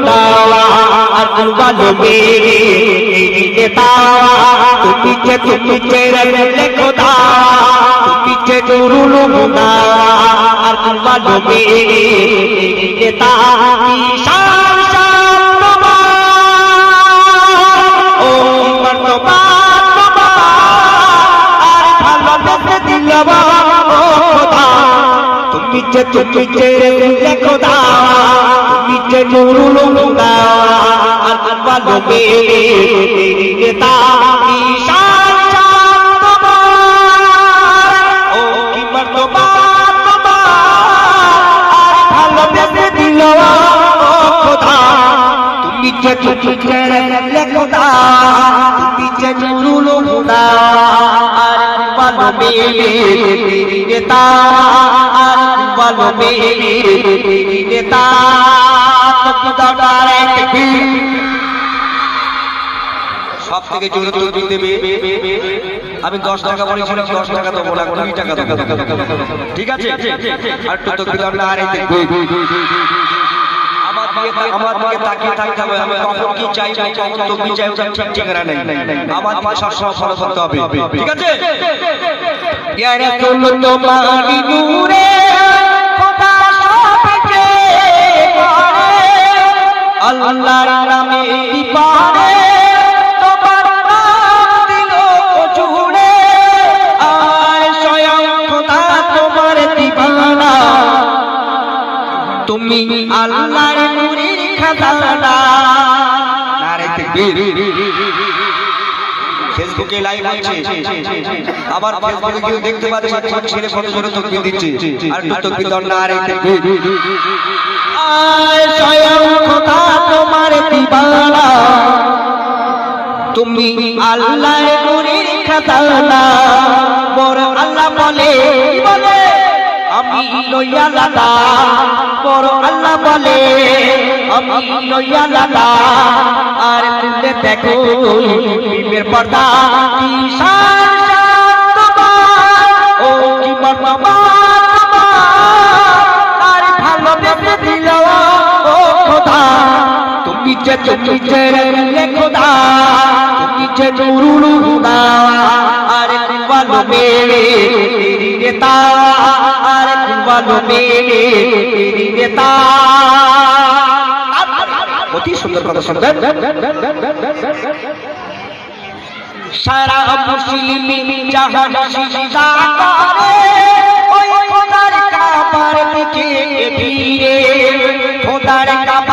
দাওয়া ভালো মেরে নেতা তুমি যে রে খোদা তুমি যে নুরুল হুদা ভালো মেরে নেতা ঈশান শাহ ও মর্তবা আর ভালো বেঁচে দিলবা ও খোদা তুমি যে রে খোদা তুমি যে নুরুল হুদা ভালো মেরে নেতা ঈশান শাহ ও কি মর্তবা আর ভালো বেঁচে দিল ও খোদা তুমি যে খোদা তুমি যে নুরুল হুদা আর ভালো মেরে নেতা আর ভালো মেরে নেতা সব থেকে জোরে তুলতে দেবে আমি 10 টাকা বলেছিলাম 10 টাকা দেবো না 20 টাকা দেবো ঠিক আছে আর তো দিলাম না আর এই আমার দিকে তাকিয়ে থাকতে হবে আমি কখন কি চাই কখন তো কি চাই ঠিক ঠিকানা নেই আমার দিকে সবসময় ফলো করতে হবে ঠিক আছে ইয়া রাসূল তোমারি নূরে খোদা সবকে করে আল্লাহর নামে পারে তোমার নাম দিল জুড়ে আর স্বয়ং খোদা তোমার দিবানা তুমি আল্লাহর নূরের খাজানা নারে তাকবীর ফেসবুকে লাইভ হচ্ছে আবার ফেসবুকে কেউ দেখতে পাচ্ছে কোন ছেলে কত জোরে তাকবীর দিচ্ছে আর তাকবীর দাও নারে তাকবীর আয় স্বয়ং খোদা তোমার দিবানা তুমি আল্লাহর নূরের খাজানা বড় আল্লাহ বলে আমি লইয়া লাদা বড় আল্লাহ বলে আমি লইয়া লাদা আর তুলে দেখো বিবের পর্দা ঈশান ও কি মর্তবা আর ভালো বেঁচে দিল ও খোদা তুমি যে রে খোদা তুমি যে নুরুল হুদা আর ভালো মেরে নেতা আর ভালো মেরে নেতা অতি সুন্দর কথা শুনবেন সারা মুসলিম জাহান সিজদা করে ওই খোদার কাবার দিকে ভিড়ে খোদার কাবার